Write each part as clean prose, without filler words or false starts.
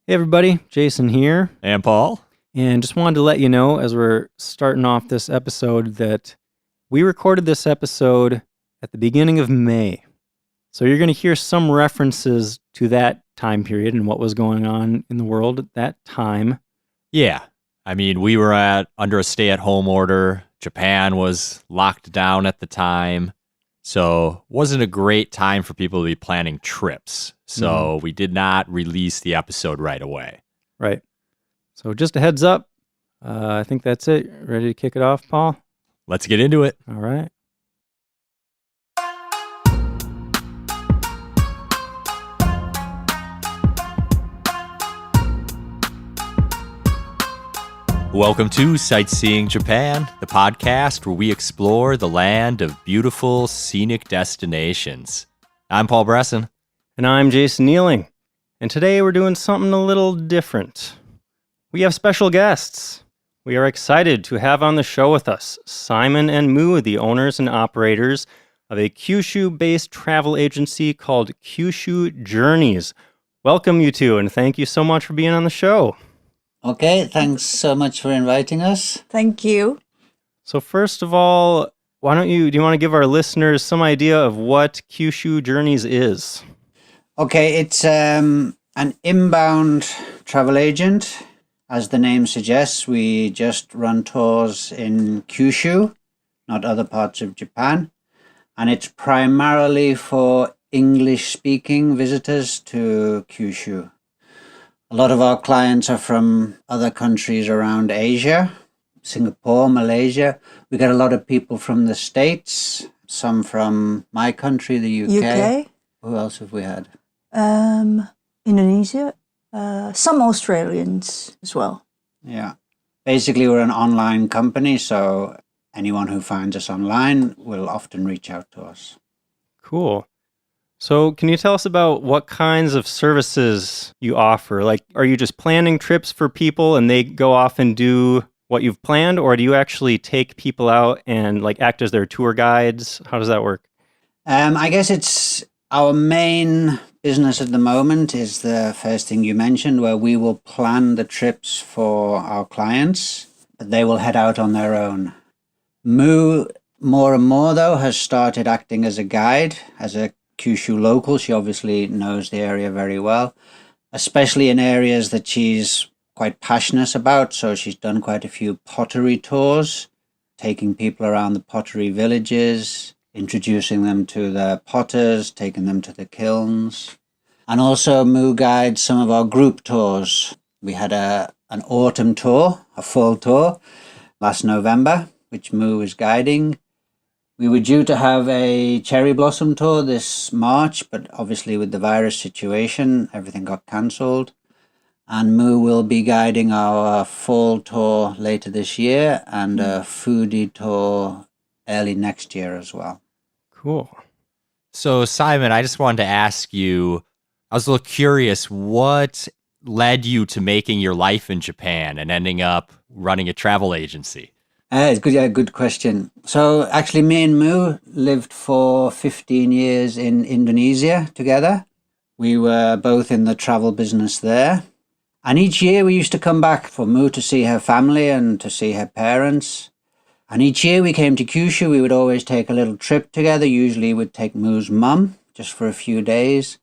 Hey everybody, Jason here, And Paul? and just wanted to let you know as we're starting off this episode that we recorded this episode at the beginning of May. So you're going to hear some references to that time period and what was going on in the world at that time. Yeah. I mean, we were under a stay-at-home order. Japan was locked down at the time. So wasn't a great time for people to be planning trips. So we did not release the episode right away. Right. So just a heads up. I think that's it. Ready to kick it off, Paul? Let's get into it. All right. Welcome to Sightseeing Japan, the podcast where we explore the land of beautiful, scenic destinations. I'm Paul Bresson. And I'm Jason Nealing. And today we're doing something a little different. We have special guests. We are excited to have on the show with us Simon and Moo, the owners and operators of a Kyushu-based travel agency called Kyushu Journeys. Welcome, you two, and thank you so much for being on the show. Okay, thanks so much for inviting us. Thank you. So first of all, do you want to give our listeners some idea of what Kyushu Journeys is? Okay, it's an inbound travel agent. As the name suggests, we just run tours in Kyushu, not other parts of Japan. And it's primarily for English-speaking visitors to Kyushu. A lot of our clients are from other countries around Asia, Singapore, Malaysia. We get a lot of people from the States, some from my country, the UK. Who else have we had? Indonesia, some Australians as well. Yeah. Basically, we're an online company, so anyone who finds us online will often reach out to us. Cool. So can you tell us about what kinds of services you offer? Like, are you just planning trips for people and they go off and do what you've planned, or do you actually take people out and like act as their tour guides? How does that work? I guess it's our main business at the moment is the first thing you mentioned, where we will plan the trips for our clients, but they will head out on their own. Moo, more and more though, has started acting as a guide, as a Kyushu local. She obviously knows the area very well, especially in areas that she's quite passionate about. So she's done quite a few pottery tours, taking people around the pottery villages, introducing them to the potters, taking them to the kilns. And also Moo guides some of our group tours. We had an autumn tour, a fall tour, last November, which Moo was guiding. We were due to have a cherry blossom tour this March, but obviously with the virus situation, everything got cancelled. And Moo will be guiding our fall tour later this year and a foodie tour early next year as well. Cool. So, Simon, I just wanted to ask you, I was a little curious, what led you to making your life in Japan and ending up running a travel agency? It's good, yeah, good question. So actually me and Moo lived for 15 years in Indonesia together. We were both in the travel business there. And each year we used to come back for Moo to see her family and to see her parents. And each year we came to Kyushu, we would always take a little trip together. Usually we'd take Moo's mum just for a few days.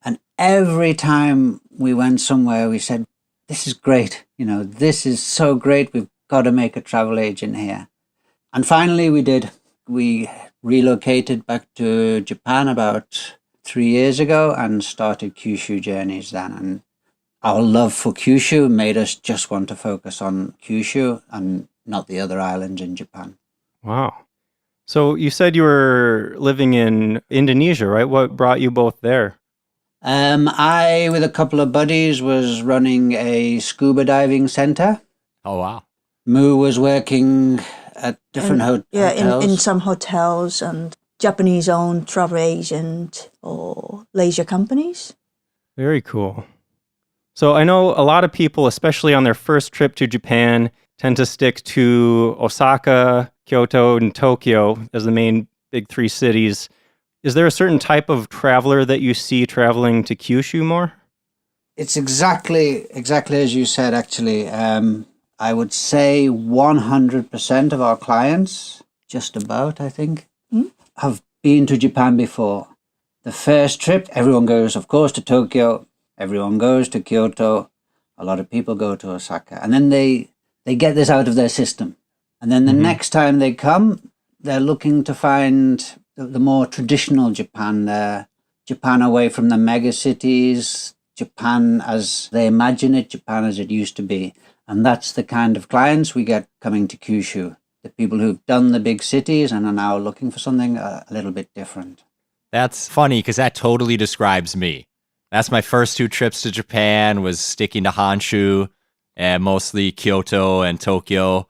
And every time we went somewhere, we said, this is great. This is so great. We've got to make a travel agent here. And finally we did. We relocated back to Japan about 3 years ago and started Kyushu Journeys then. And our love for Kyushu made us just want to focus on Kyushu and not the other islands in Japan. Wow. So you said you were living in Indonesia, right? What brought you both there? I, with a couple of buddies, was running a scuba diving center. Oh, wow. Moo was working at different hotels. Yeah, in some hotels and Japanese-owned travel agent or leisure companies. Very cool. So I know a lot of people, especially on their first trip to Japan, tend to stick to Osaka, Kyoto, and Tokyo as the main big three cities. Is there a certain type of traveler that you see traveling to Kyushu more? It's exactly as you said, actually. I would say 100% of our clients, just about, I think, have been to Japan before. The first trip, everyone goes, of course, to Tokyo. Everyone goes to Kyoto. A lot of people go to Osaka. And then they get this out of their system. And then the next time they come, they're looking to find the more traditional Japan there. Japan away from the mega cities, Japan as they imagine it, Japan as it used to be. And that's the kind of clients we get coming to Kyushu. The people who've done the big cities and are now looking for something a little bit different. That's funny because that totally describes me. That's my first 2 trips to Japan, was sticking to Honshu and mostly Kyoto and Tokyo.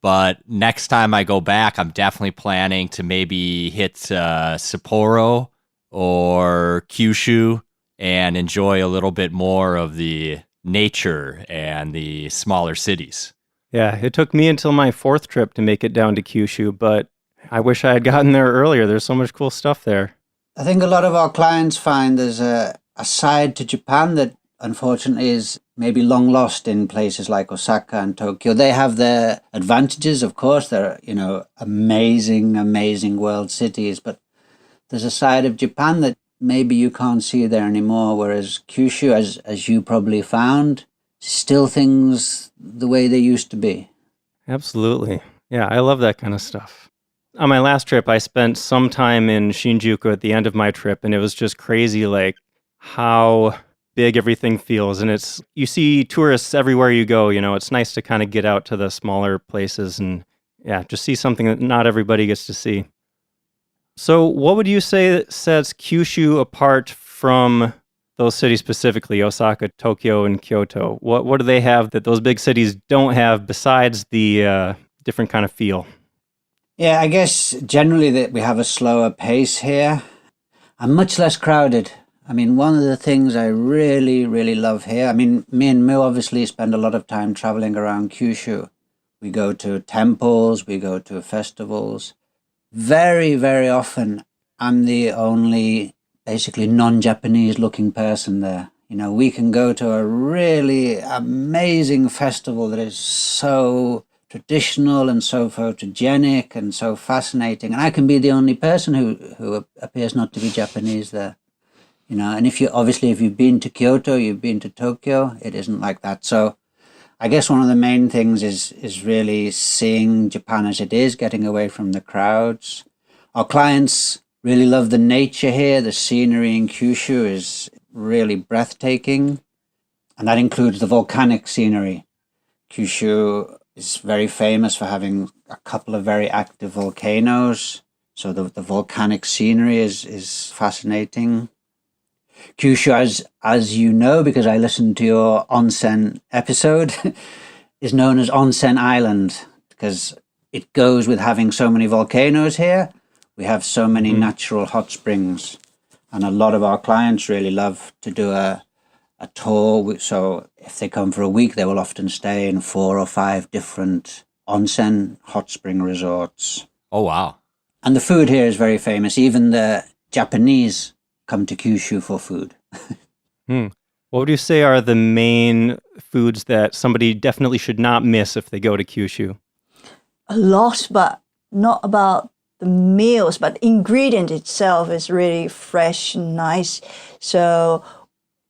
But next time I go back, I'm definitely planning to maybe hit Sapporo or Kyushu and enjoy a little bit more of the nature and the smaller cities. Yeah, it took me until my 4th trip to make it down to Kyushu, but I wish I had gotten there earlier. There's so much cool stuff there. I think a lot of our clients find there's a side to Japan that unfortunately is maybe long lost in places like Osaka and Tokyo. They have their advantages, of course. They're, amazing world cities, but there's a side of Japan that maybe you can't see there anymore, whereas Kyushu, as you probably found, still things the way they used to be. Absolutely. Yeah, I love that kind of stuff. On my last trip, I spent some time in Shinjuku at the end of my trip, and it was just crazy, like how big everything feels. And you see tourists everywhere you go. It's nice to kind of get out to the smaller places and, yeah, just see something that not everybody gets to see. So what would you say that sets Kyushu apart from those cities specifically, Osaka, Tokyo, and Kyoto? What do they have that those big cities don't have besides the different kind of feel? Yeah, I guess generally that we have a slower pace here and much less crowded. I mean, one of the things I really, really love here, me and Moo obviously spend a lot of time traveling around Kyushu. We go to temples, we go to festivals. Very, very often, I'm the only basically non-Japanese looking person there. We can go to a really amazing festival that is so traditional and so photogenic and so fascinating. And I can be the only person who appears not to be Japanese there. And if you've been to Kyoto, you've been to Tokyo, it isn't like that. So I guess one of the main things is really seeing Japan as it is, getting away from the crowds. Our clients really love the nature here. The scenery in Kyushu is really breathtaking. And that includes the volcanic scenery. Kyushu is very famous for having a couple of very active volcanoes. So the volcanic scenery is fascinating. Kyushu, as you know, because I listened to your onsen episode, is known as Onsen Island because it goes with having so many volcanoes here. We have so many natural hot springs, and a lot of our clients really love to do a tour. So if they come for a week, they will often stay in 4 or 5 different onsen hot spring resorts. Oh, wow. And the food here is very famous. Even the Japanese come to Kyushu for food. What would you say are the main foods that somebody definitely should not miss if they go to Kyushu? A lot, but not about the meals, but ingredient itself is really fresh and nice. So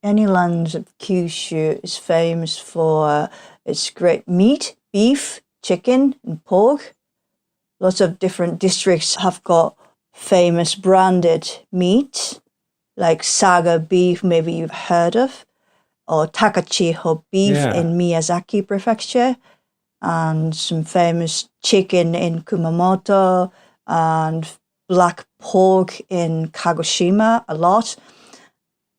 any land of Kyushu is famous for its great meat, beef, chicken, and pork. Lots of different districts have got famous branded meat, like Saga beef, maybe you've heard of, or Takachiho beef in Miyazaki Prefecture, and some famous chicken in Kumamoto, and black pork in Kagoshima a lot.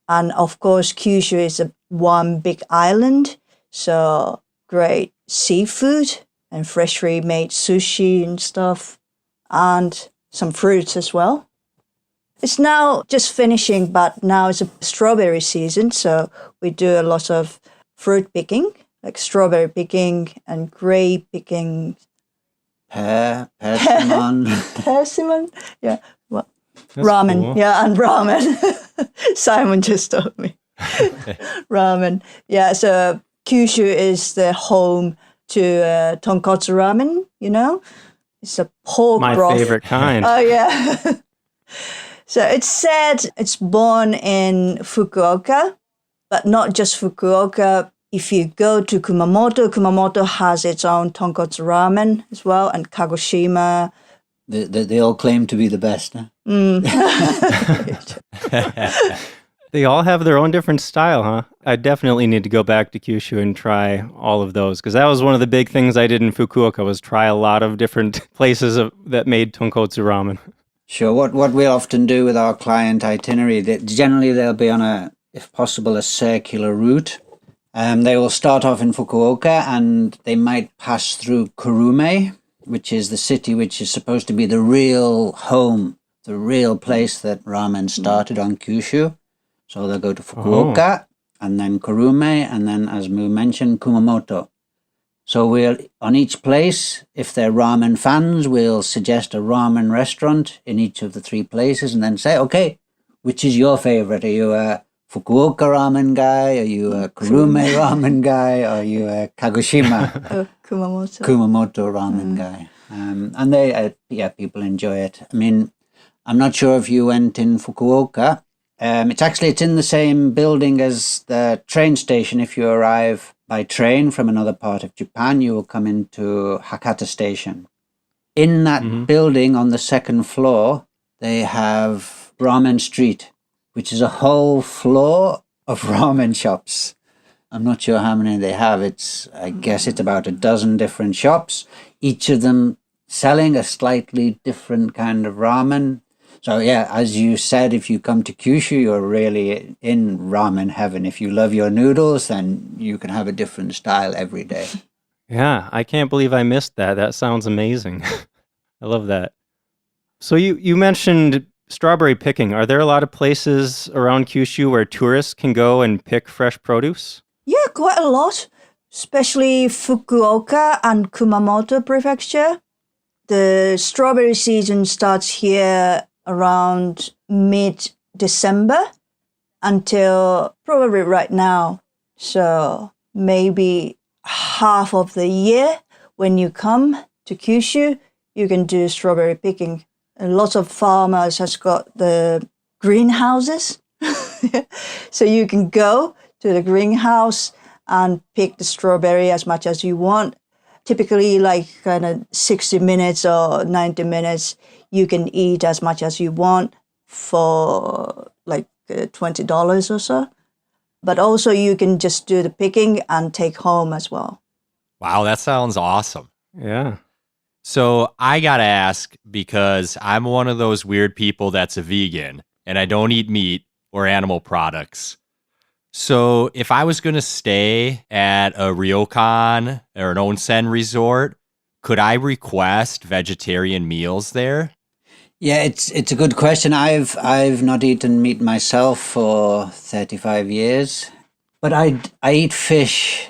And of course, Kyushu is one big island, so great seafood and freshly made sushi and stuff, and some fruits as well. It's now just finishing, but now it's a strawberry season, so we do a lot of fruit picking, like strawberry picking and grape picking. Persimmon. Persimmon? Yeah. Well, That's ramen. cool. Yeah, and ramen. Simon just told me. ramen. Yeah, so Kyushu is the home to tonkotsu ramen, It's a pork My broth. favorite kind. Oh, yeah. So it's said it's born in Fukuoka, but not just Fukuoka. If you go to Kumamoto has its own tonkotsu ramen as well, and Kagoshima. They all claim to be the best, huh? They all have their own different style, huh? I definitely need to go back to Kyushu and try all of those, because that was one of the big things I did in Fukuoka, was try a lot of different places that made tonkotsu ramen. Sure. What we often do with our client itinerary, generally they'll be on if possible, a circular route. They will start off in Fukuoka and they might pass through Kurume, which is the city which is supposed to be the real home, the real place that ramen started on Kyushu. So they'll go to Fukuoka and then Kurume and then, as Moo mentioned, Kumamoto. So we'll, on each place, if they're ramen fans, we'll suggest a ramen restaurant in each of the 3 places and then say, okay, which is your favorite? Are you a Fukuoka ramen guy? Are you a Kurume ramen guy? Are you a Kagoshima? Kumamoto ramen guy. And they, people enjoy it. I mean, I'm not sure if you went in Fukuoka. It's in the same building as the train station. If you arrive by train from another part of Japan, you will come into Hakata Station. In that building on the 2nd floor, they have Ramen Street, which is a whole floor of ramen shops. I'm not sure how many they have. I guess it's about a dozen different shops, each of them selling a slightly different kind of ramen. So yeah, as you said, if you come to Kyushu, you're really in ramen heaven. If you love your noodles, then you can have a different style every day. Yeah, I can't believe I missed that. That sounds amazing. I love that. So you mentioned strawberry picking. Are there a lot of places around Kyushu where tourists can go and pick fresh produce? Yeah, quite a lot, especially Fukuoka and Kumamoto prefecture. The strawberry season starts here around mid-December until probably right now. So maybe half of the year when you come to Kyushu, you can do strawberry picking. And lots of farmers has got the greenhouses. So you can go to the greenhouse and pick the strawberry as much as you want. Typically like kind of 60 minutes or 90 minutes, you can eat as much as you want for like $20 or so. But also you can just do the picking and take home as well. Wow, that sounds awesome. Yeah. So I got to ask, because I'm one of those weird people that's a vegan and I don't eat meat or animal products. So if I was going to stay at a ryokan or an onsen resort, could I request vegetarian meals there? Yeah, it's a good question. I've not eaten meat myself for 35 years, but I eat fish.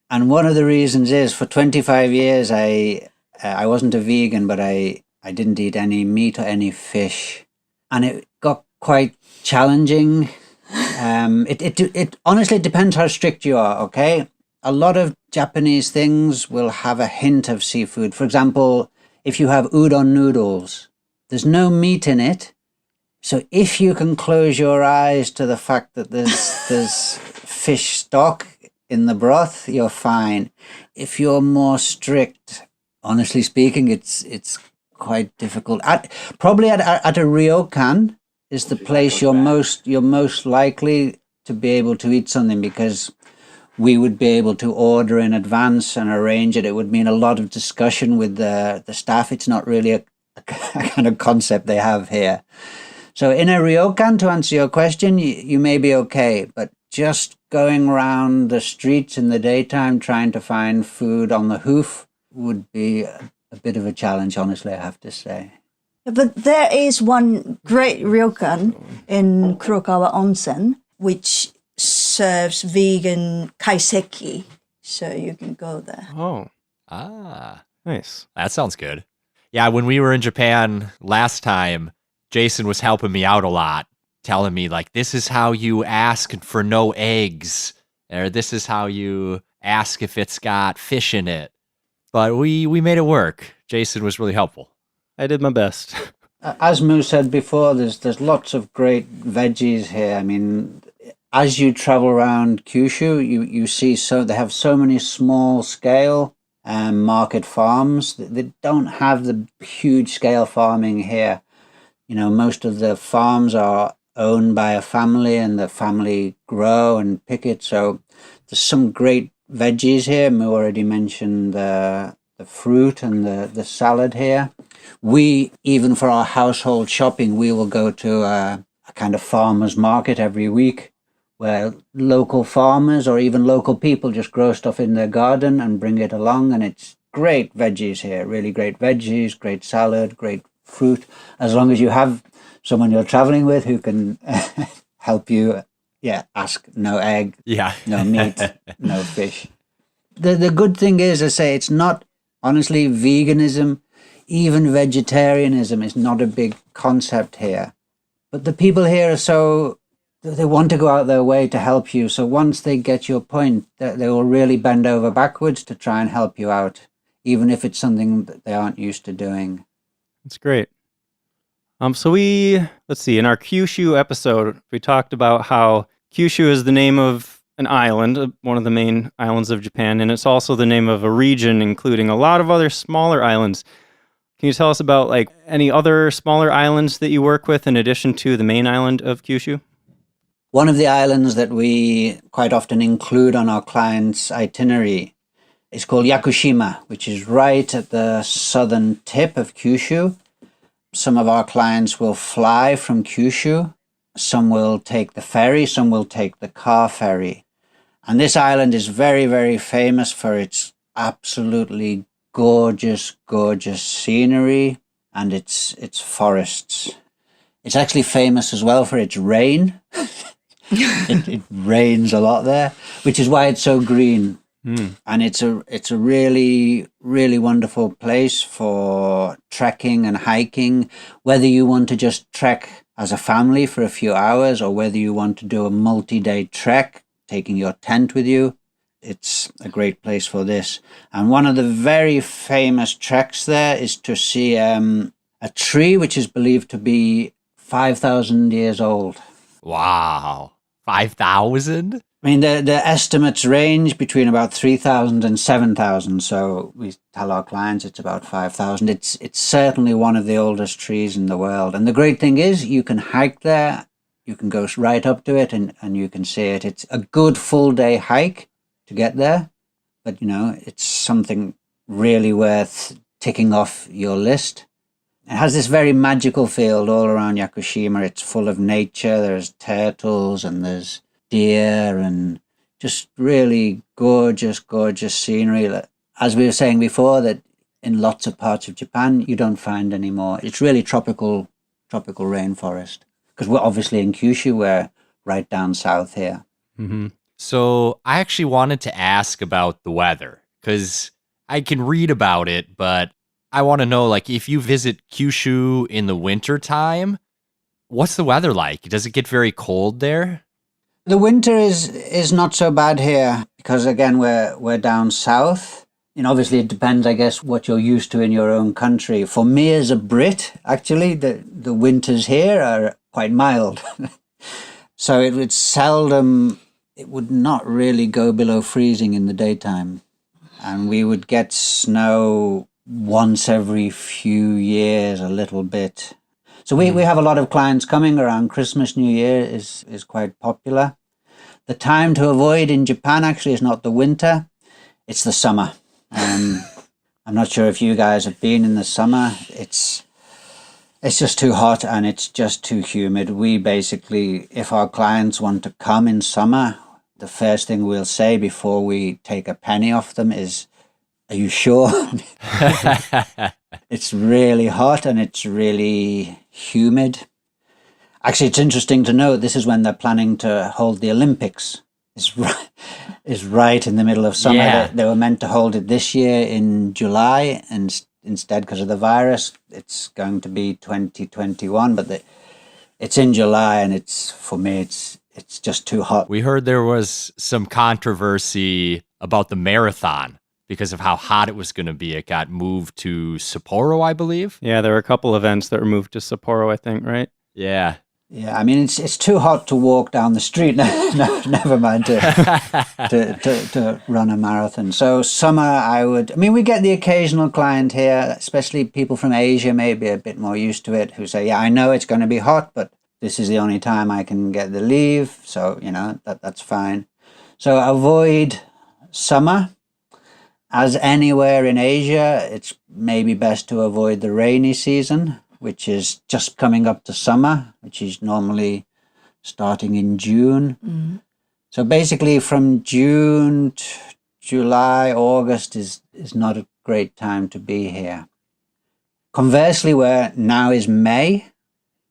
And one of the reasons is for 25 years I wasn't a vegan, but I didn't eat any meat or any fish. And it got quite challenging. It honestly depends how strict you are, okay? A lot of Japanese things will have a hint of seafood. For example, if you have udon noodles, there's no meat in it. So if you can close your eyes to the fact that there's fish stock in the broth, you're fine. If you're more strict, honestly speaking, it's quite difficult. Probably at a ryokan is the place you're most likely to be able to eat something, because we would be able to order in advance and arrange it. It would mean a lot of discussion with the staff. It's not really a kind of concept they have here. So in a ryokan, to answer your question, you may be okay, but just going around the streets in the daytime trying to find food on the hoof would be a bit of a challenge, honestly, I have to say. But there is one great ryokan in Kurokawa Onsen, which serves vegan kaiseki, so you can go there. Oh, nice. That sounds good. Yeah, when we were in Japan last time, Jason was helping me out a lot, telling me like, this is how you ask for no eggs, or this is how you ask if it's got fish in it. But we made it work. Jason was really helpful. I did my best. As Moo said before, there's lots of great veggies here. I mean, as you travel around Kyushu, you see they have so many small scale market farms. They don't have the huge scale farming here. You know, most of the farms are owned by a family, and the family grow and pick it. So there's some great veggies here. Moo already mentioned the fruit and the salad here. We, even for our household shopping, we will go to a kind of farmer's market every week, where local farmers or even local people just grow stuff in their garden and bring it along. And it's great veggies here, really great veggies, great salad, great fruit, as long as you have someone you're traveling with who can help you. Ask no egg, no meat, no fish. The good thing is, I say, it's not, honestly, veganism, even vegetarianism is not a big concept here. But the people here are they want to go out their way to help you. So once they get your point, they will really bend over backwards to try and help you out, even if it's something that they aren't used to doing. That's great. So let's see, in our Kyushu episode, we talked about how Kyushu is the name of an island, one of the main islands of Japan, and it's also the name of a region, including a lot of other smaller islands. Can you tell us about like any other smaller islands that you work with in addition to the main island of Kyushu? One of the islands that we quite often include on our clients' itinerary is called Yakushima, which is right at the southern tip of Kyushu. Some of our clients will fly from Kyushu. Some will take the ferry. Some will take the car ferry. And this island is very, very famous for its absolutely gorgeous, gorgeous scenery and its forests. It's actually famous as well for its rain. It rains a lot there, which is why it's so green. And it's a really, really wonderful place for trekking and hiking, whether you want to just trek as a family for a few hours or whether you want to do a multi-day trek, taking your tent with you. It's a great place for this. And one of the very famous treks there is to see a tree which is believed to be 5,000 years old. Wow. 5,000? I mean, the estimates range between about 3,000 and 7,000. So we tell our clients it's about 5,000. It's certainly one of the oldest trees in the world. And the great thing is you can hike there. You can go right up to it and you can see it. It's a good full day hike to get there. But, you know, it's something really worth ticking off your list. It has this very magical field all around Yakushima. It's full of nature. There's turtles and there's deer and just really gorgeous, gorgeous scenery. As we were saying before, that in lots of parts of Japan, you don't find anymore. It's really tropical rainforest. Because we're obviously in Kyushu, we're right down south here. Mm-hmm. So I actually wanted to ask about the weather, because I can read about it, but I want to know, like, if you visit Kyushu in the winter time, what's the weather like? Does it get very cold there? The winter is not so bad here because, again, we're down south. And obviously it depends, I guess, what you're used to in your own country. For me as a Brit, actually, the winters here are quite mild. So it would not really go below freezing in the daytime. And we would get snow once every few years, a little bit. So we have a lot of clients coming around Christmas, New Year is quite popular. The time to avoid in Japan actually is not the winter, it's the summer. I'm not sure if you guys have been in the summer. It's just too hot and it's just too humid. We basically, if our clients want to come in summer, the first thing we'll say before we take a penny off them is, "Are you sure?" It's really hot and it's really humid. Actually, it's interesting to note this is when they're planning to hold the Olympics. Is right in the middle of summer. Yeah. They were meant to hold it this year in July, and instead, because of the virus, it's going to be 2021. But it's in July, and for me, it's just too hot. We heard there was some controversy about the marathon because of how hot it was going to be. It got moved to Sapporo, I believe. Yeah, there were a couple events that were moved to Sapporo, I think, right? Yeah. Yeah, I mean, it's too hot to walk down the street. No, never mind to run a marathon. So summer, we get the occasional client here, especially people from Asia, maybe a bit more used to it, who say, yeah, I know it's going to be hot, but this is the only time I can get the leave. So, that's fine. So avoid summer. As anywhere in Asia, it's maybe best to avoid the rainy season, which is just coming up to summer, which is normally starting in June. Mm-hmm. So basically from June to July, August is not a great time to be here. Conversely, where now is May,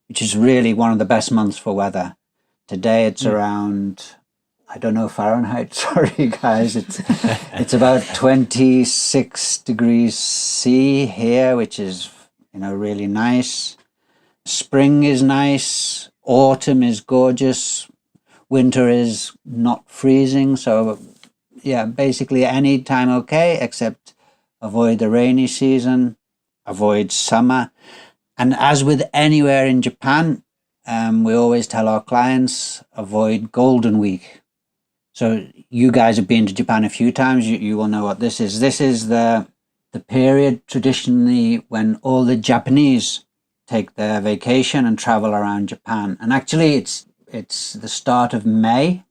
which is really one of the best months for weather. Today it's around, I don't know Fahrenheit, sorry guys, it's about 26 degrees C here, which is really nice. Spring is nice. Autumn is gorgeous. Winter is not freezing. So, yeah, basically any time okay, except avoid the rainy season, avoid summer. And as with anywhere in Japan, we always tell our clients, avoid Golden Week. So you guys have been to Japan a few times. You will know what this is. This is the period traditionally when all the Japanese take their vacation and travel around Japan. And actually it's the start of May,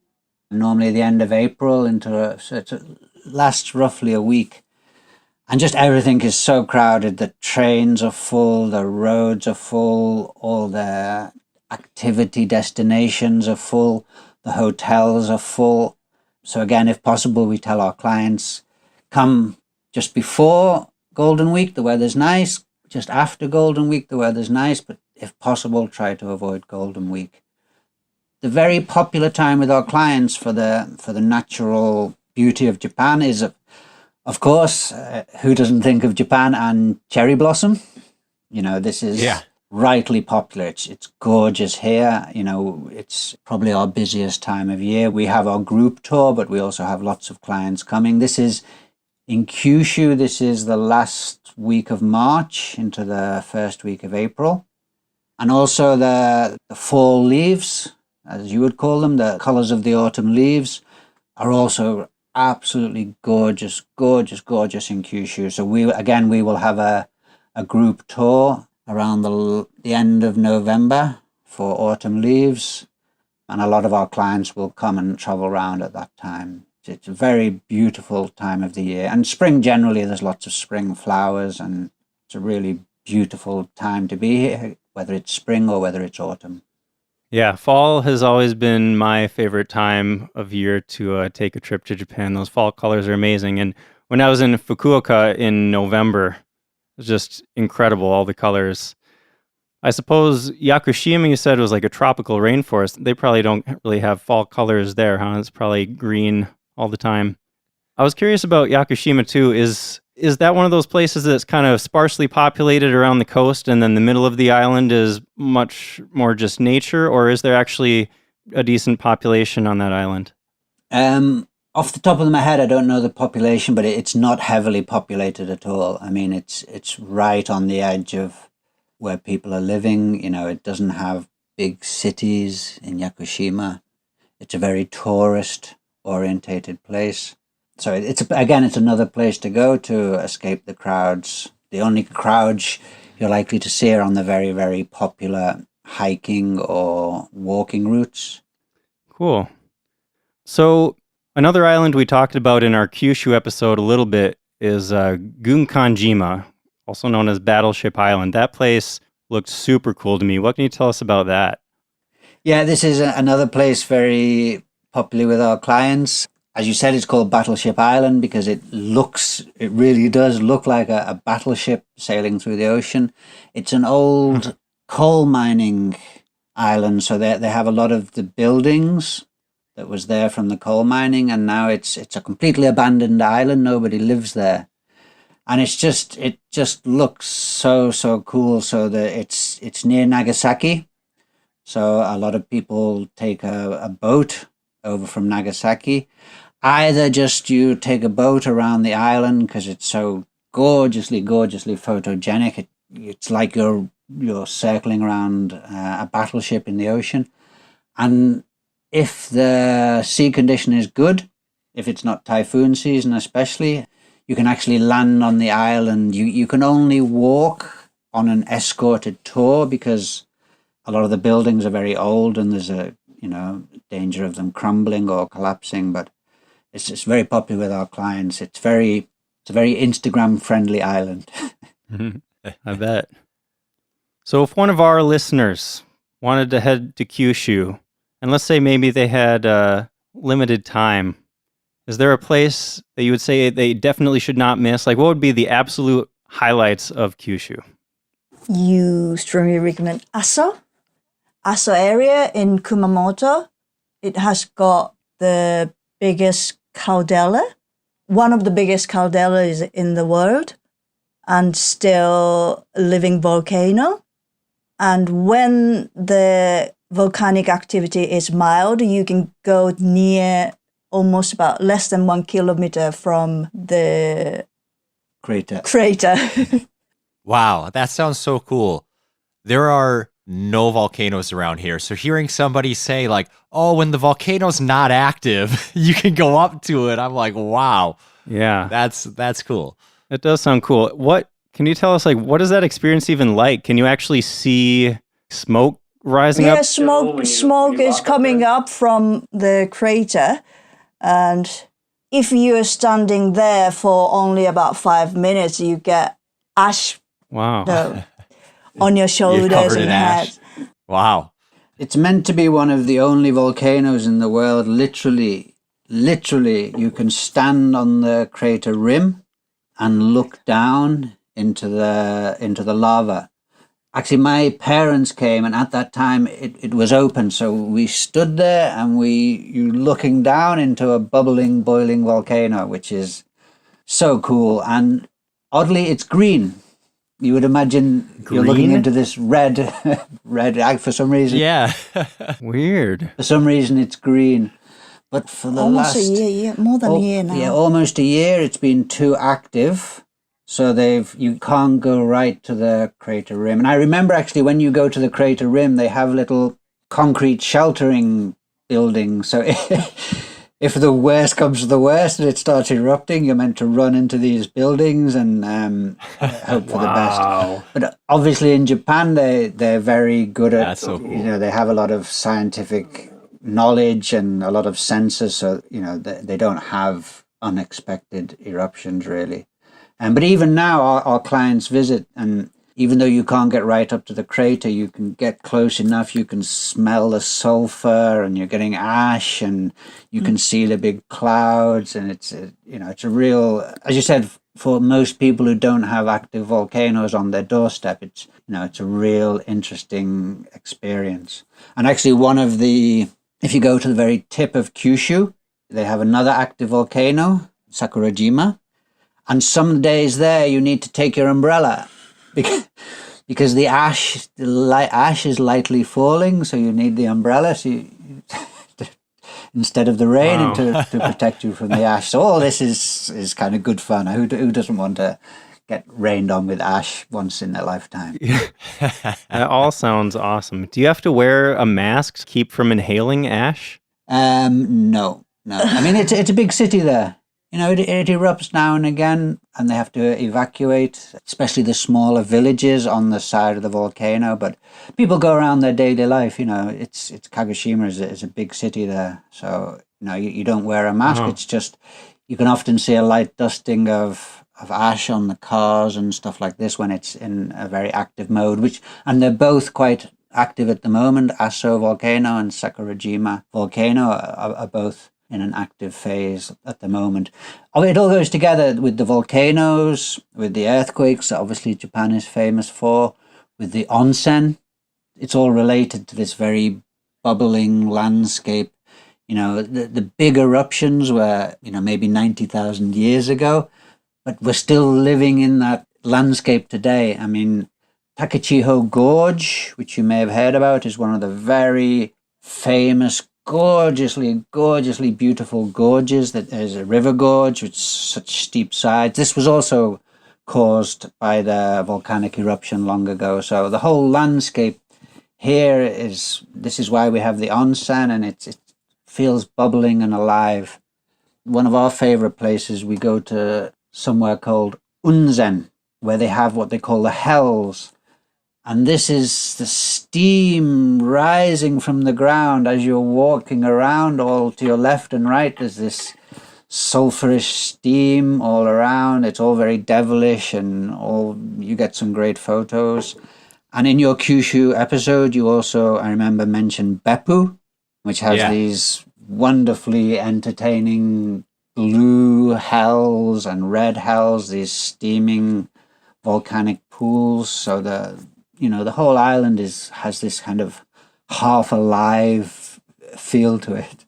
normally the end of April so it lasts roughly a week. And just everything is so crowded. The trains are full, the roads are full, all the activity destinations are full, the hotels are full. So again, if possible, we tell our clients, come just before Golden Week, the weather's nice. Just after Golden Week, the weather's nice. But if possible, try to avoid Golden Week. The very popular time with our clients for the natural beauty of Japan is, of course, who doesn't think of Japan and cherry blossom? This is rightly popular. It's gorgeous here. It's probably our busiest time of year. We have our group tour, but we also have lots of clients coming. This is in Kyushu, this is the last week of March into the first week of April. And also the fall leaves, as you would call them, the colors of the autumn leaves, are also absolutely gorgeous, gorgeous, gorgeous in Kyushu. So we will have a group tour around the end of November for autumn leaves. And a lot of our clients will come and travel around at that time. It's a very beautiful time of the year. And spring generally, there's lots of spring flowers, and it's a really beautiful time to be here, whether it's spring or whether it's autumn. Yeah, fall has always been my favorite time of year to take a trip to Japan. Those fall colors are amazing. And when I was in Fukuoka in November, it was just incredible, all the colors. I suppose Yakushima, you said, was like a tropical rainforest. They probably don't really have fall colors there, huh? It's probably green all the time. I was curious about Yakushima too. Is that one of those places that's kind of sparsely populated around the coast, and then the middle of the island is much more just nature, or is there actually a decent population on that island? Off the top of my head, I don't know the population, but it's not heavily populated at all. I mean, it's right on the edge of where people are living. It doesn't have big cities in Yakushima. It's a very tourist-orientated place. So it's another place to go to escape the crowds. The only crowds you're likely to see are on the very, very popular hiking or walking routes. Cool. So another island we talked about in our Kyushu episode a little bit is Gunkanjima, also known as Battleship Island. That place looked super cool to me. What can you tell us about that? Yeah, this is another place very popular with our clients. As you said, it's called Battleship Island because it really does look like a battleship sailing through the ocean. It's an old coal mining island, so they have a lot of the buildings that was there from the coal mining, and now it's a completely abandoned island. Nobody lives there. And it just looks so cool. So that it's near Nagasaki. So a lot of people take a boat over from Nagasaki. Either just you take a boat around the island because it's so gorgeously photogenic. It's like you're circling around a battleship in the ocean. And if the sea condition is good, if it's not typhoon season especially, you can actually land on the island. You can only walk on an escorted tour because a lot of the buildings are very old and there's a danger of them crumbling or collapsing. But it's very popular with our clients. It's a very Instagram friendly island. I bet. So if one of our listeners wanted to head to Kyushu, and let's say maybe they had limited time, is there a place that you would say they definitely should not miss? Like, what would be the absolute highlights of Kyushu? You strongly recommend Aso. Aso area in Kumamoto. It has got the biggest caldera. One of the biggest calderas in the world, and still a living volcano. And when the volcanic activity is mild, you can go near almost about less than 1 kilometer from the Crater. Wow, that sounds so cool. There are no volcanoes around here. So hearing somebody say like, oh, when the volcano's not active, you can go up to it. I'm like, wow. Yeah. That's cool. It does sound cool. What can you tell us, like, what is that experience even like? Can you actually see smoke rising up? Yeah, smoke is coming up from the crater. And if you're standing there for only about 5 minutes, you get ash Wow. on your shoulders covered and in head. ash. Wow. It's meant to be one of the only volcanoes in the world. Literally, you can stand on the crater rim and look down into the lava. Actually, my parents came, and at that time it was open, so we stood there and you're looking down into a bubbling, boiling volcano, which is so cool. And oddly, it's green. You would imagine you're looking into this red for some reason. Yeah. Weird. For some reason, it's green. But for the Almost last a year, more than a year now. Yeah, almost a year. It's been too active, so you can't go right to the crater rim. And I remember actually when you go to the crater rim, they have little concrete sheltering buildings. So if the worst comes to the worst and it starts erupting, you're meant to run into these buildings and hope for the best. But obviously in Japan, they're very good at, That's so cool. They have a lot of scientific knowledge and a lot of sensors. So, they don't have unexpected eruptions really. But even now our clients visit, and even though you can't get right up to the crater, you can get close enough. You can smell the sulfur, and you're getting ash, and you can see the big clouds. And it's a real, as you said, for most people who don't have active volcanoes on their doorstep, it's a real interesting experience. And actually, if you go to the very tip of Kyushu, they have another active volcano, Sakurajima. And some days there, you need to take your umbrella because the ash is lightly falling, so you need the umbrella instead of the rain. Wow. to protect you from the ash. So all this is kind of good fun. Who doesn't want to get rained on with ash once in their lifetime? That all sounds awesome. Do you have to wear a mask to keep from inhaling ash? No. I mean, it's a big city there. It erupts now and again, and they have to evacuate, especially the smaller villages on the side of the volcano. But people go around their daily life. It's Kagoshima is a big city there, so you don't wear a mask. Uh-huh. It's just you can often see a light dusting of ash on the cars and stuff like this when it's in a very active mode. And they're both quite active at the moment. Aso volcano and Sakurajima volcano are both in an active phase at the moment. It all goes together with the volcanoes, with the earthquakes that obviously Japan is famous for, with the onsen. It's all related to this very bubbling landscape. The big eruptions were, maybe 90,000 years ago, but we're still living in that landscape today. I mean, Takachiho Gorge, which you may have heard about, is one of the very famous, gorgeously beautiful gorges. That there's a river gorge with such steep sides. This was also caused by the volcanic eruption long ago. So the whole landscape here this is why we have the onsen, and it feels bubbling and alive. One of our favorite places, we go to somewhere called Unzen, where they have what they call the hells. And this is the steam rising from the ground as you're walking around. All to your left and right, there's this sulfurish steam all around. It's all very devilish, and you get some great photos. And in your Kyushu episode, you also, I remember, mentioned Beppu, which has these wonderfully entertaining blue hells and red hells, these steaming volcanic pools. So the whole island has this kind of half alive feel to it.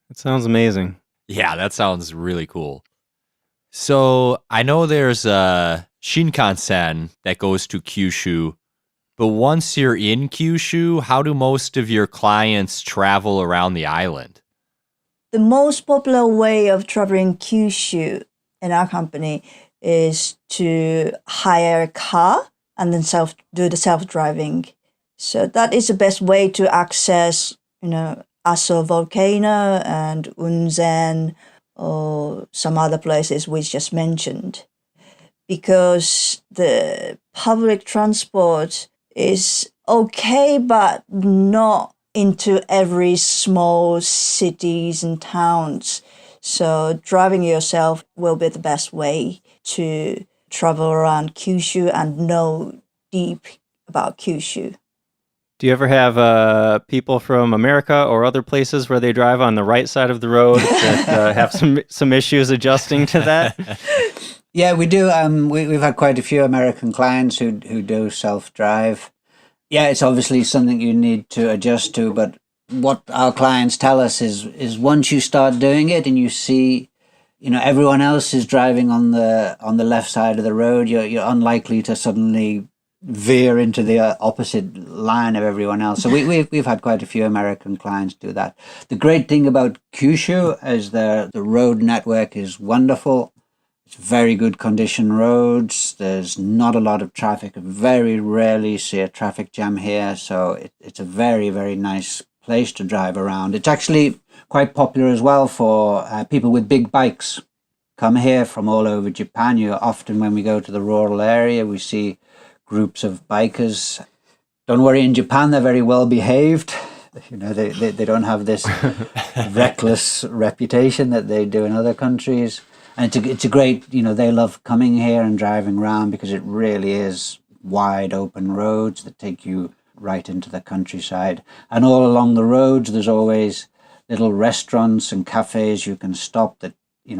It sounds amazing. Yeah, that sounds really cool. So I know there's a Shinkansen that goes to Kyushu, but once you're in Kyushu, how do most of your clients travel around the island? The most popular way of traveling Kyushu in our company is to hire a car and then do the self-driving. So that is the best way to access, Aso volcano and Unzen or some other places we just mentioned. Because the public transport is okay, but not into every small cities and towns. So driving yourself will be the best way to travel around Kyushu and know deep about Kyushu. Do you ever have people from America or other places where they drive on the right side of the road that have some issues adjusting to that? Yeah, we do. We've had quite a few American clients who do self-drive. Yeah, it's obviously something you need to adjust to, but what our clients tell us is once you start doing it and you see, everyone else is driving on the left side of the road, you're unlikely to suddenly veer into the opposite line of everyone else. So we've had quite a few American clients do that. The great thing about Kyushu is the road network is wonderful. It's very good condition roads. There's not a lot of traffic. Very rarely see a traffic jam here. So it's a very, very nice place to drive around. It's actually quite popular as well for people with big bikes. Come here from all over Japan. Often when we go to the rural area, we see groups of bikers. Don't worry, in Japan, they're very well behaved. They don't have this reckless reputation that they do in other countries. And it's a great, they love coming here and driving around because it really is wide open roads that take you right into the countryside. And all along the roads, there's always little restaurants and cafes you can stop that,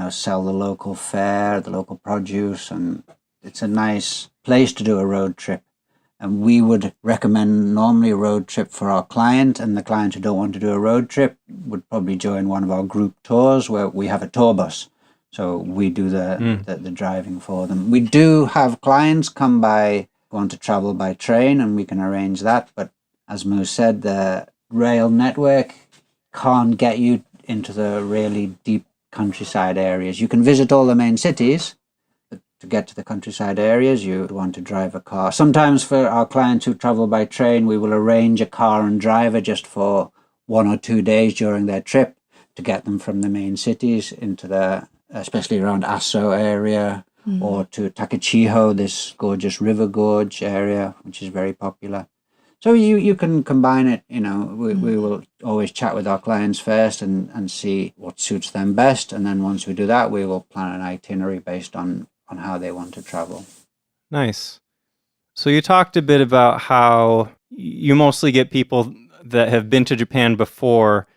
sell the local fare, the local produce. And it's a nice place to do a road trip. And we would recommend normally a road trip for our client, and the client who don't want to do a road trip would probably join one of our group tours where we have a tour bus. So we do the driving for them. We do have clients come by, want to travel by train, and we can arrange that. But as Moo said, the rail network can't get you into the really deep countryside areas. You can visit all the main cities, but to get to the countryside areas, you want to drive a car. Sometimes for our clients who travel by train, we will arrange a car and driver just for 1 or 2 days during their trip to get them from the main cities into especially around Aso area, or to Takachiho, this gorgeous river gorge area, which is very popular. So you can combine it, we will always chat with our clients first and see what suits them best. And then once we do that, we will plan an itinerary based on how they want to travel. Nice. So you talked a bit about how you mostly get people that have been to Japan before.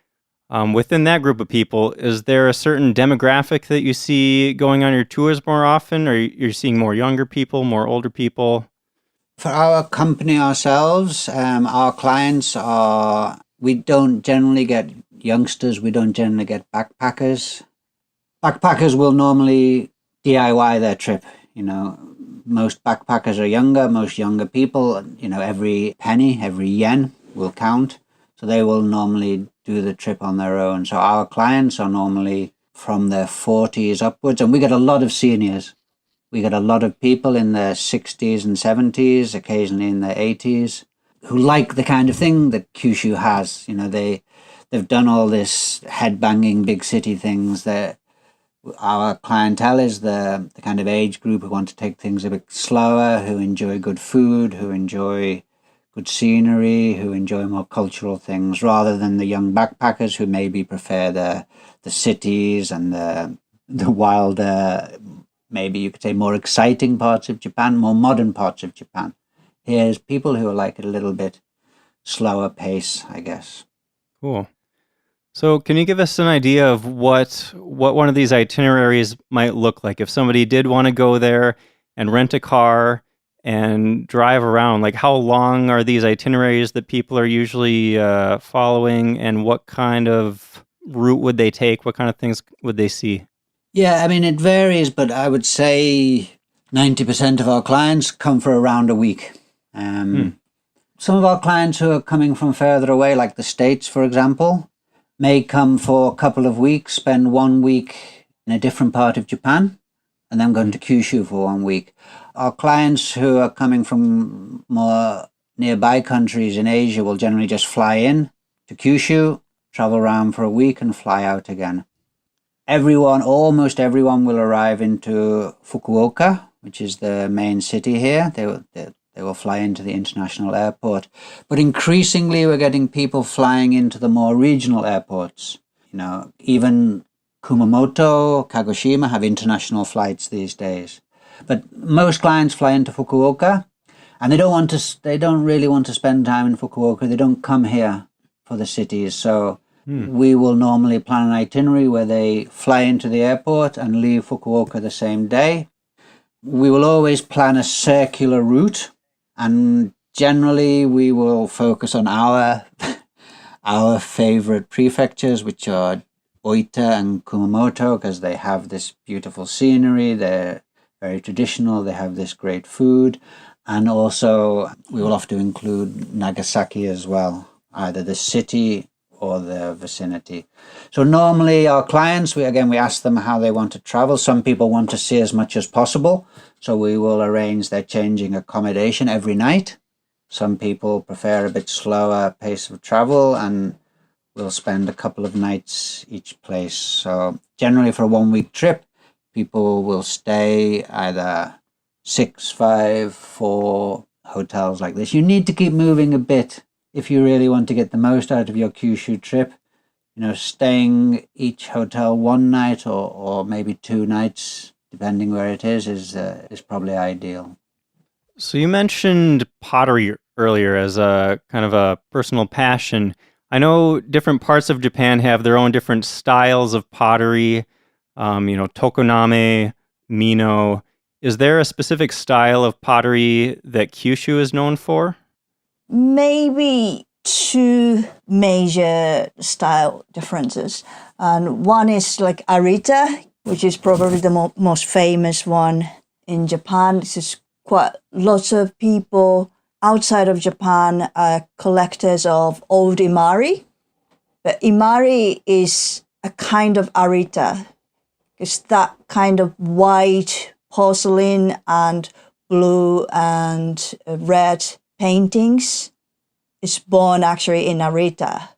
Within that group of people, is there a certain demographic that you see going on your tours more often, or you're seeing more younger people, more older people? For our company ourselves, our clients we don't generally get youngsters, we don't generally get backpackers. Backpackers will normally DIY their trip, most backpackers are younger, most younger people, every penny, every yen will count. So they will normally do the trip on their own. So our clients are normally from their 40s upwards, and we get a lot of seniors. We get a lot of people in their 60s and 70s, occasionally in their 80s, who like the kind of thing that Kyushu has. They've done all this headbanging big city things. Our clientele is the kind of age group who want to take things a bit slower, who enjoy good food, who enjoy good scenery, who enjoy more cultural things, rather than the young backpackers who maybe prefer the cities and the wilder, maybe you could say more exciting parts of Japan, more modern parts of Japan. Here's people who are like a little bit slower pace, I guess. Cool. So can you give us an idea of what one of these itineraries might look like? If somebody did want to go there and rent a car and drive around, like how long are these itineraries that people are usually following, and what kind of route would they take? What kind of things would they see? Yeah, I mean, it varies, but I would say 90% of our clients come for around a week. Some of our clients who are coming from further away, like the States, for example, may come for a couple of weeks, spend 1 week in a different part of Japan, and then go to Kyushu for 1 week. Our clients who are coming from more nearby countries in Asia will generally just fly in to Kyushu, travel around for a week, and fly out again. Almost everyone will arrive into Fukuoka, which is the main city here. They will fly into the international airport. But increasingly, we're getting people flying into the more regional airports. Even Kumamoto, Kagoshima have international flights these days. But most clients fly into Fukuoka, and they don't really want to spend time in Fukuoka. They don't come here for the cities. So we will normally plan an itinerary where they fly into the airport and leave Fukuoka the same day. We will always plan a circular route, and generally we will focus on our favorite prefectures, which are Oita and Kumamoto, because they have this beautiful scenery, they're very traditional, they have this great food, and also we will have to include Nagasaki as well, either the city or the vicinity. So normally our clients, we ask them how they want to travel. Some people want to see as much as possible, so we will arrange their changing accommodation every night. Some people prefer a bit slower pace of travel, and we'll spend a couple of nights each place. So generally for a 1 week trip, people will stay either 6, 5, 4 hotels like this. You need to keep moving a bit if you really want to get the most out of your Kyushu trip. Staying each hotel 1 night or maybe 2 nights, depending where it is probably ideal. So you mentioned pottery earlier as a kind of a personal passion. I know different parts of Japan have their own different styles of pottery, tokoname, mino. Is there a specific style of pottery that Kyushu is known for? Maybe 2 major style differences. And one is like Arita, which is probably the most famous one in Japan. This is quite lots of people outside of Japan are collectors of old imari. But imari is a kind of Arita. It's that kind of white porcelain and blue and red paintings. It's born actually in Narita.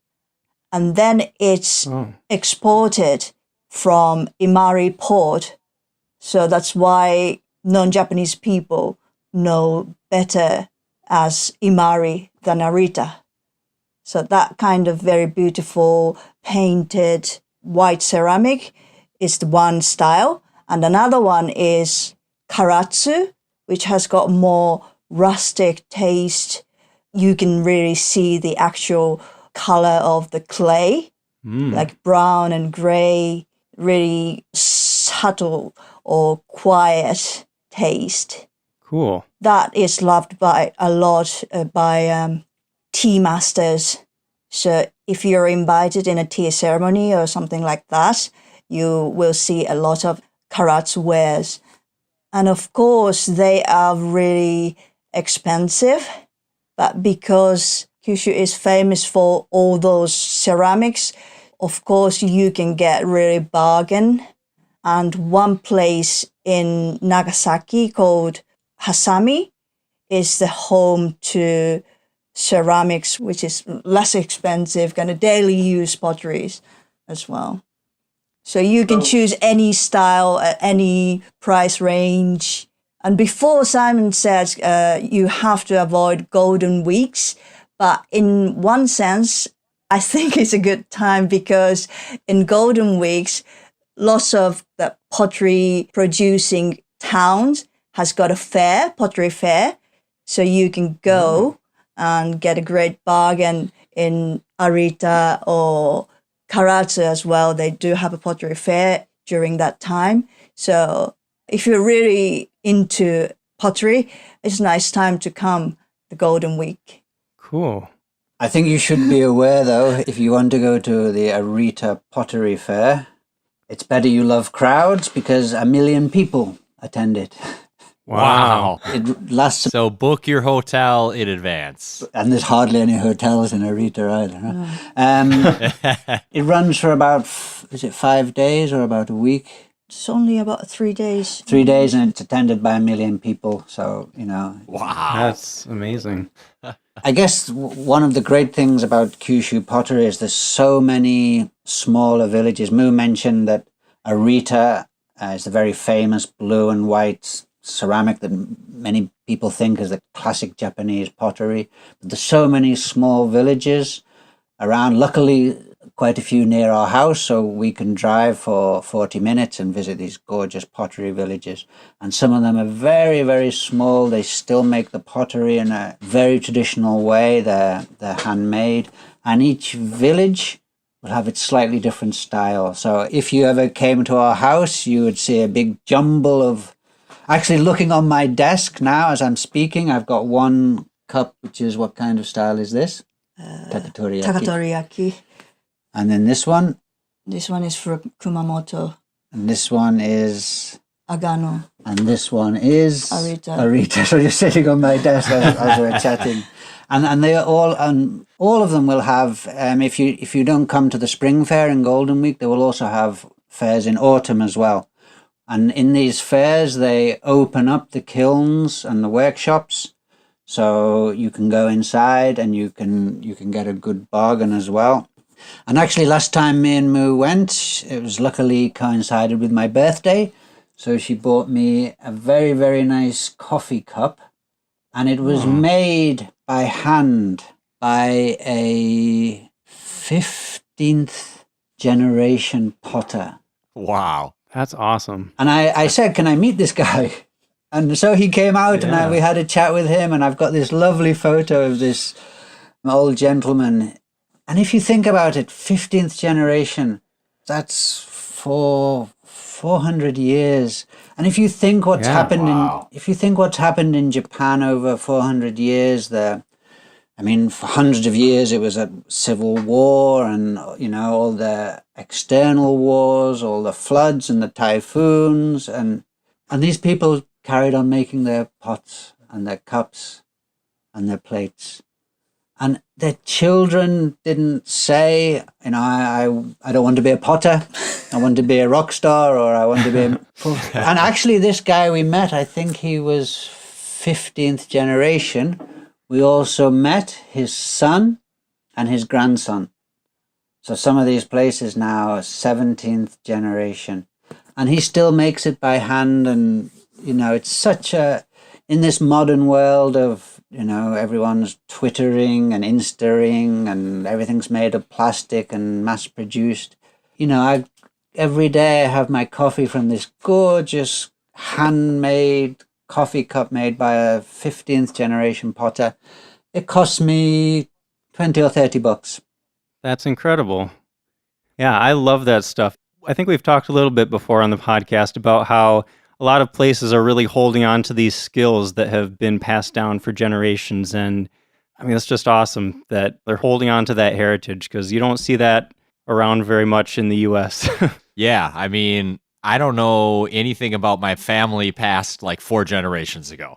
And then it's exported from Imari port. So that's why non-Japanese people know better as Imari than Narita. So that kind of very beautiful painted white ceramic is the one style. And another one is Karatsu, which has got more rustic taste. You can really see the actual color of the clay, like brown and gray, really subtle or quiet taste. Cool. That is loved by a lot by tea masters. So if you're invited in a tea ceremony or something like that, you will see a lot of karatsu wares. And of course, they are really expensive. But because Kyushu is famous for all those ceramics, of course, you can get really bargain. And one place in Nagasaki called Hasami is the home to ceramics, which is less expensive, kind of daily use potteries as well. So you can choose any style at any price range. And before Simon says you have to avoid golden weeks, but in one sense, I think it's a good time because in golden weeks, lots of the pottery producing towns has got a fair, pottery fair. So you can go and get a great bargain in Arita or Karatsu as well. They do have a pottery fair during that time. So if you're really into pottery, it's a nice time to come the Golden Week. Cool. I think you should be aware, though, if you want to go to the Arita Pottery Fair, it's better you love crowds because 1 million people attend it. Wow. It lasts, So book your hotel in advance. and there's hardly any hotels in Arita either. Huh? It runs for about, is it 5 days or about a week? It's only about 3 days. 3 days, and it's attended by 1 million people. So, Wow. That's amazing. I guess one of the great things about Kyushu pottery is there's so many smaller villages. Moo mentioned that Arita is the very famous blue and white ceramic that many people think is the classic Japanese pottery. But there's so many small villages around. Luckily, quite a few near our house, so we can drive for 40 minutes and visit these gorgeous pottery villages. And some of them are very, very small. They still make the pottery in a very traditional way. They're handmade. And each village will have its slightly different style. So if you ever came to our house, you would see a big jumble of... Actually, looking on my desk now as I'm speaking, I've got one cup, which is, what kind of style is this? Takatoriyaki. Takatoriyaki. And then this one, This one is from Kumamoto. and this one is, Agano. and this one is Arita. So you're sitting on my desk as we're chatting, and they are all of them will have. If you don't come to the spring fair in Golden Week, they will also have fairs in autumn as well. And in these fairs, they open up the kilns and the workshops, so you can go inside and you can get a good bargain as well. And actually, last time me and Moo went, it was luckily coincided with my birthday. So she bought me a very, very nice coffee cup. And it was made by hand by a 15th generation potter. Wow. That's awesome. And I said, can I meet this guy? And so he came out and we had a chat with him. And I've got this lovely photo of this old gentleman. And if you think about it, 15th generation, that's 400 years. And if you think what's happened in Japan over 400 years, for hundreds of years it was a civil war, and all the external wars, all the floods and the typhoons, and these people carried on making their pots and their cups and their plates. And their children didn't say, I don't want to be a potter, I want to be a rock star, or I want to be And actually, this guy we met, I think he was 15th generation. We also met his son and his grandson. So some of these places now are 17th generation. And he still makes it by hand. And, it's such in this modern world of, everyone's Twittering and Instaing and everything's made of plastic and mass produced. Every day I have my coffee from this gorgeous handmade coffee cup made by a 15th generation potter. It costs me 20 or 30 bucks. That's incredible. Yeah, I love that stuff. I think we've talked a little bit before on the podcast about how a lot of places are really holding on to these skills that have been passed down for generations. And it's just awesome that they're holding on to that heritage, because you don't see that around very much in the US. Yeah, I don't know anything about my family past like 4 generations ago.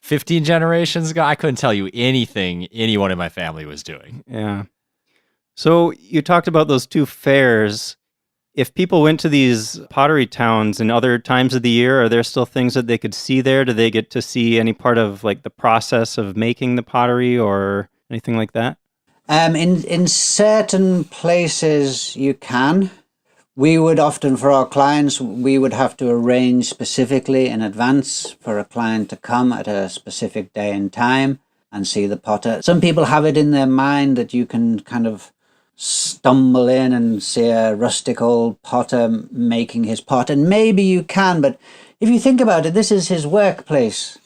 15 generations ago, I couldn't tell you anything anyone in my family was doing. Yeah. So you talked about those two fairs. If people went to these pottery towns in other times of the year, are there still things that they could see there? Do they get to see any part of like the process of making the pottery or anything like that? In certain places you can. We would often, for our clients, we would have to arrange specifically in advance for a client to come at a specific day and time and see the potter. Some people have it in their mind that you can kind of stumble in and see a rustic old potter making his pot, and maybe you can, but if you think about it, this is his workplace.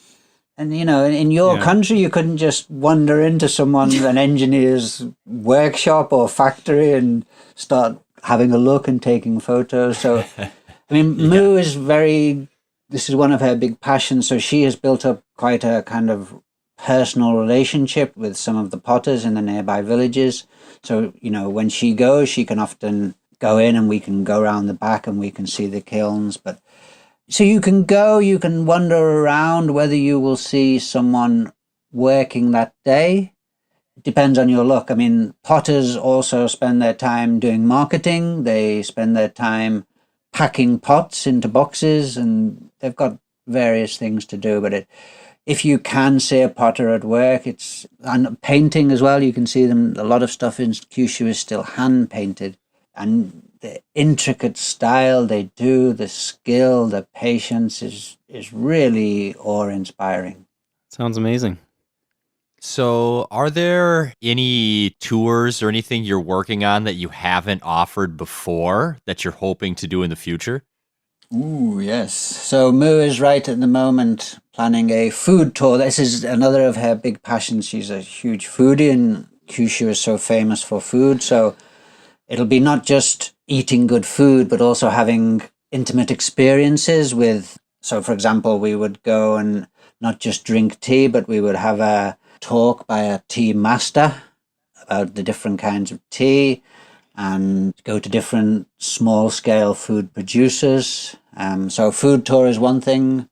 And in your country, you couldn't just wander into an engineer's workshop or factory and start having a look and taking photos. So I mean, Moo is this is one of her big passions, so she has built up quite a kind of personal relationship with some of the potters in the nearby villages. So, when she goes, she can often go in and we can go around the back and we can see the kilns. But so you can wander around. Whether you will see someone working that day, it depends on your luck. I mean, potters also spend their time doing marketing. They spend their time packing pots into boxes, and they've got various things to do. But if you can see a potter at work, and painting as well. You can see them. A lot of stuff in Kyushu is still hand painted, and the intricate style they do, the skill, the patience is really awe-inspiring. Sounds amazing. So, are there any tours or anything you're working on that you haven't offered before that you're hoping to do in the future? Ooh, yes. So Moo is right at the moment planning a food tour. This is another of her big passions. She's a huge foodie, and Kyushu is so famous for food. So it'll be not just eating good food, but also having intimate experiences with. So, for example, we would go and not just drink tea, but we would have a talk by a tea master about the different kinds of tea, and go to different small-scale food producers. So food tour is one thing.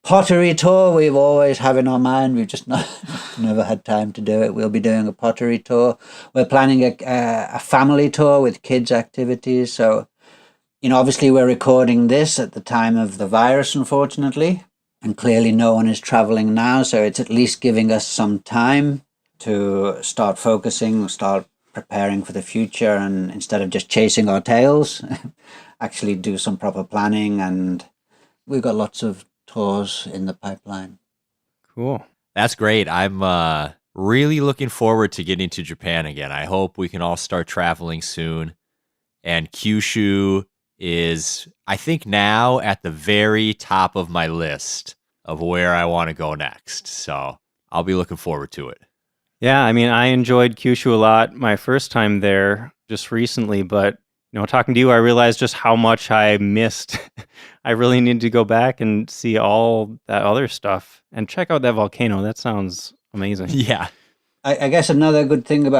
Pottery tour, we've always have in our mind. We've just never had time to do it. We'll be doing a pottery tour. We're planning a family tour with kids' activities. So, obviously we're recording this at the time of the virus, unfortunately. And clearly no one is traveling now. So it's at least giving us some time to start focusing, start preparing for the future, and instead of just chasing our tails, actually do some proper planning. And we've got lots of tours in the pipeline. Cool. That's great. I'm really looking forward to getting to Japan again. I hope we can all start traveling soon. And Kyushu is, I think, now at the very top of my list of where I want to go next. So I'll be looking forward to it. Yeah, I mean, I enjoyed Kyushu a lot my first time there just recently, but talking to you, I realized just how much I missed. I really need to go back and see all that other stuff and check out that volcano. That sounds amazing. Yeah. I guess another good thing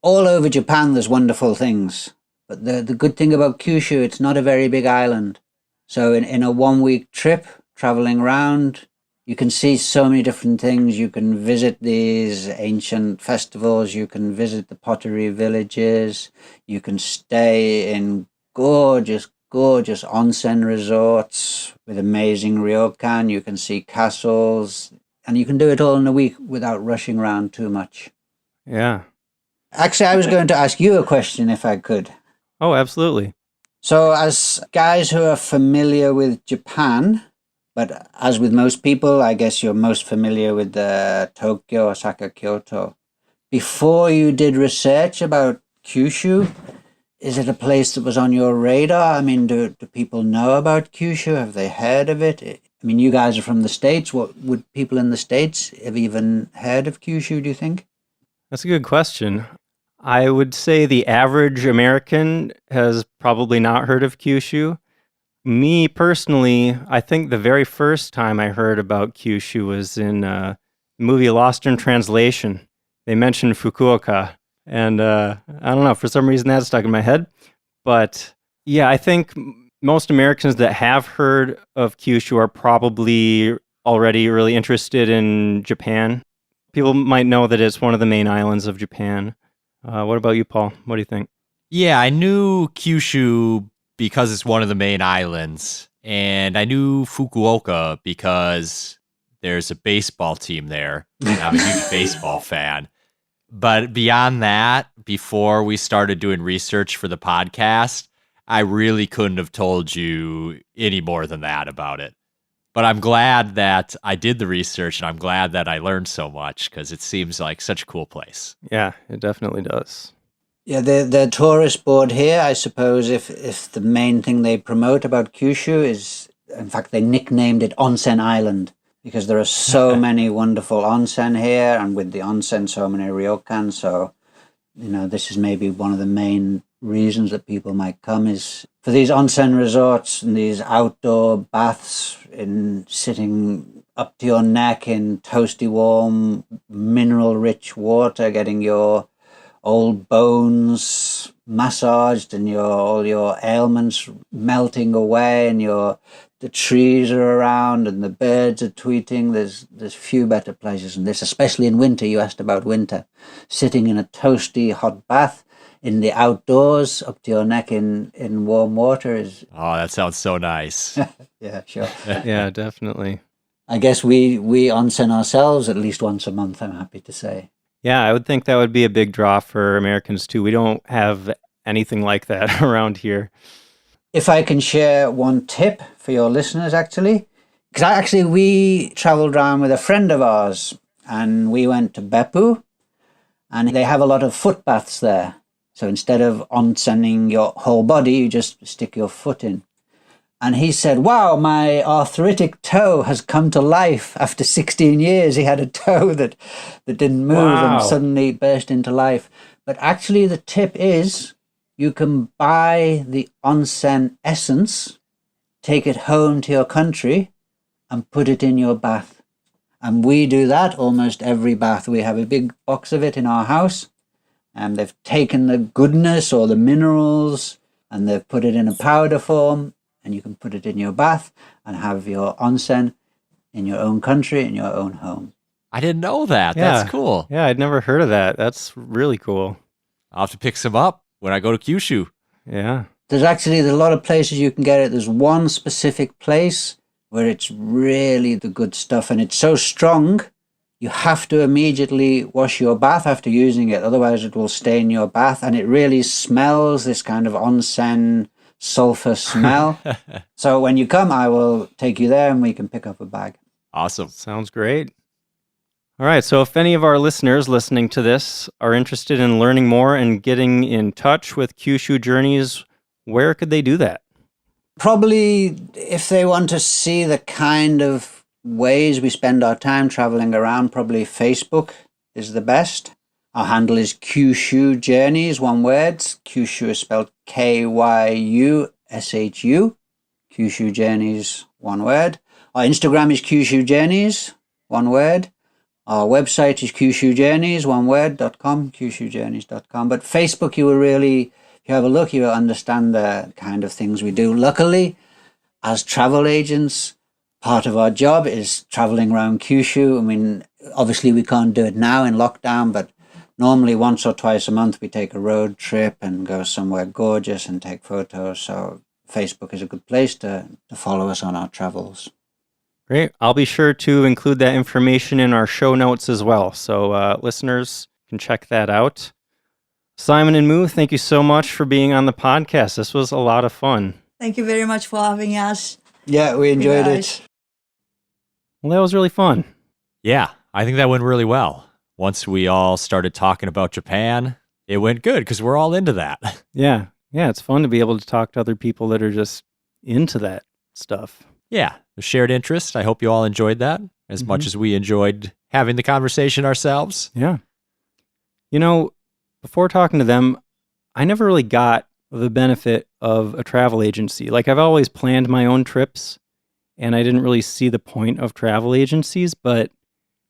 all over Japan there's wonderful things, but the good thing about Kyushu, it's not a very big island. So in a 1-week trip, traveling around, you can see so many different things. You can visit these ancient festivals. You can visit the pottery villages. You can stay in gorgeous onsen resorts with amazing ryokan. You can see castles. And you can do it all in a week without rushing around too much. Yeah. Actually, I was going to ask you a question if I could. Oh, absolutely. So as guys who are familiar with Japan, but as with most people, I guess you're most familiar with Tokyo, Osaka, Kyoto. Before you did research about Kyushu, is it a place that was on your radar? I mean, do people know about Kyushu? Have they heard of it? I mean, you guys are from the States. What would people in the States have even heard of Kyushu, do you think? That's a good question. I would say the average American has probably not heard of Kyushu. Me personally, I think the very first time I heard about Kyushu was in the movie Lost in Translation. They mentioned Fukuoka, and I don't know, for some reason that stuck in my head. But yeah, I think most Americans that have heard of Kyushu are probably already really interested in Japan. People might know that it's one of the main islands of Japan. What about you, Paul? What do you think? Yeah, I knew Kyushu because it's one of the main islands, and I knew Fukuoka because there's a baseball team there. And I'm a huge baseball fan. But beyond that, before we started doing research for the podcast, I really couldn't have told you any more than that about it. But I'm glad that I did the research, and I'm glad that I learned so much because it seems like such a cool place. Yeah, it definitely does. Yeah, the tourist board here, I suppose, if the main thing they promote about Kyushu is, in fact, they nicknamed it Onsen Island because there are so many wonderful onsen here, and with the onsen, so many ryokan. So, this is maybe one of the main reasons that people might come is for these onsen resorts and these outdoor baths in sitting up to your neck in toasty warm mineral rich water, getting your old bones massaged and all your ailments melting away, and the trees are around and the birds are tweeting. There's few better places than this, especially in winter. You asked about winter. Sitting in a toasty hot bath in the outdoors up to your neck in warm water is... Oh, that sounds so nice. Yeah, sure. Yeah, definitely. I guess we onsen ourselves at least once a month, I'm happy to say. Yeah, I would think that would be a big draw for Americans too. We don't have anything like that around here. If I can share one tip for your listeners, because we traveled around with a friend of ours and we went to Beppu, and they have a lot of foot baths there. So instead of onsening your whole body, you just stick your foot in. And he said, wow, my arthritic toe has come to life. After 16 years, he had a toe that didn't move and suddenly burst into life. But actually, the tip is you can buy the onsen essence, take it home to your country, and put it in your bath. And we do that almost every bath. We have a big box of it in our house, and they've taken the goodness or the minerals and they've put it in a powder form, and you can put it in your bath and have your onsen in your own country, in your own home. I didn't know that. Yeah. That's cool. Yeah, I'd never heard of that. That's really cool. I'll have to pick some up when I go to Kyushu. Yeah. There's a lot of places you can get it. There's one specific place where it's really the good stuff, and it's so strong, you have to immediately wash your bath after using it. Otherwise, it will stain your bath, and it really smells this kind of onsen sulfur smell. So when you come, I will take you there and we can pick up a bag. Awesome. Sounds great. All right, so if any of our listeners listening to this are interested in learning more and getting in touch with Kyushu Journeys, where could they do that? Probably if they want to see the kind of ways we spend our time traveling around, probably Facebook is the best. Our handle is Kyushu Journeys, one word. Kyushu is spelled Kyushu. Kyushu Journeys, one word. Our Instagram is Kyushu Journeys, one word. Our website is Kyushu Journeys, one word.com, kyushujourneys.com. But Facebook, you will really, if you have a look, you will understand the kind of things we do. Luckily, as travel agents, part of our job is traveling around Kyushu. I mean, obviously we can't do it now in lockdown, but normally once or twice a month we take a road trip and go somewhere gorgeous and take photos. So Facebook is a good place to follow us on our travels. Great. I'll be sure to include that information in our show notes as well, so listeners can check that out. Simon and Moo, thank you so much for being on the podcast. This was a lot of fun. Thank you very much for having us. Yeah, we enjoyed guys. it. Well, that was really fun. Yeah, I think that went really well. Once we all started talking about Japan, it went good because we're all into that. Yeah, it's fun to be able to talk to other people that are just into that stuff. Yeah, a shared interest. I hope you all enjoyed that as much as we enjoyed having the conversation ourselves. Yeah. You know, before talking to them, I never really got the benefit of a travel agency. Like, I've always planned my own trips, and I didn't really see the point of travel agencies, but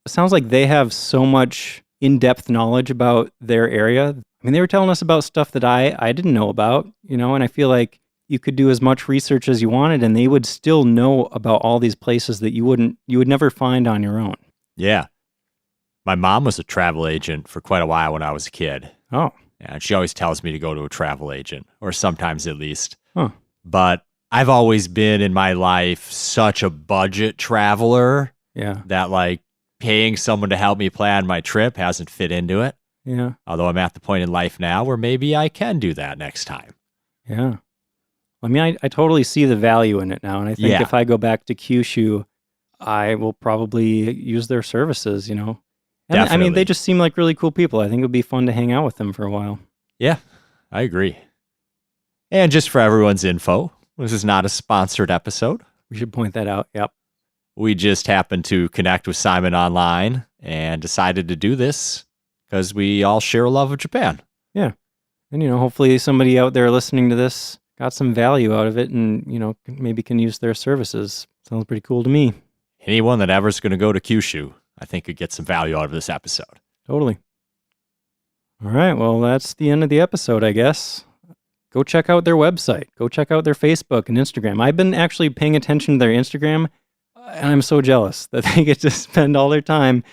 it sounds like they have so much in-depth knowledge about their area. I mean, they were telling us about stuff that I didn't know about, and I feel like you could do as much research as you wanted, and they would still know about all these places that you would never find on your own. Yeah. My mom was a travel agent for quite a while when I was a kid. Oh, And she always tells me to go to a travel agent, or sometimes at least. huh. But I've always been in my life such a budget traveler Yeah, that like paying someone to help me plan my trip hasn't fit into it. yeah, Although I'm at the point in life now where maybe I can do that next time. yeah. I mean, I totally see the value in it now, and I think Yeah. if I go back to Kyushu, I will probably use their services, you know. And I mean, Definitely. they just seem like really cool people. I think it would be fun to hang out with them for a while. Yeah, I agree. And just for everyone's info, this is not a sponsored episode. We should point that out. Yep. We just happened to connect with Simon online and decided to do this because we all share a love of Japan. And, you know, hopefully somebody out there listening to this got some value out of it and, you know, maybe can use their services. Sounds pretty cool to me. Anyone that ever's going to go to Kyushu, I think could get some value out of this episode. Totally. All right. Well, that's the end of the episode, I guess. Go check out their website. Go check out their Facebook and Instagram. I've been actually paying attention to their Instagram, and I'm so jealous that they get to spend all their time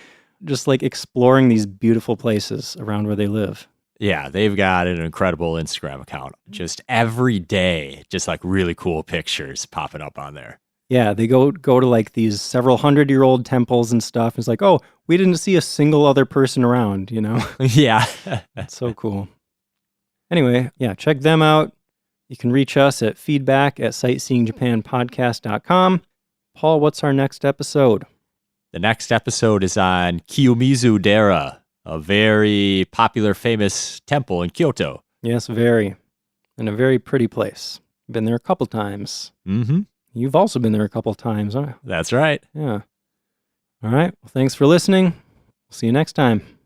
just like exploring these beautiful places around where they live. Yeah, they've got an incredible Instagram account. Just every day, just like really cool pictures popping up on there. Yeah, they go to like these several 100-year-old temples and stuff. It's like, oh, we didn't see a single other person around, you know? Yeah. That's so cool. Anyway, yeah, check them out. You can reach us at feedback@sightseeingjapanpodcast.com. Paul, what's our next episode? The next episode is on Kiyomizu-dera, a very popular, famous temple in Kyoto. Yes, very. And a very pretty place. Been there a couple times. Mm-hmm. You've also been there a couple times, huh? That's right. Yeah. All right. Well, thanks for listening. See you next time.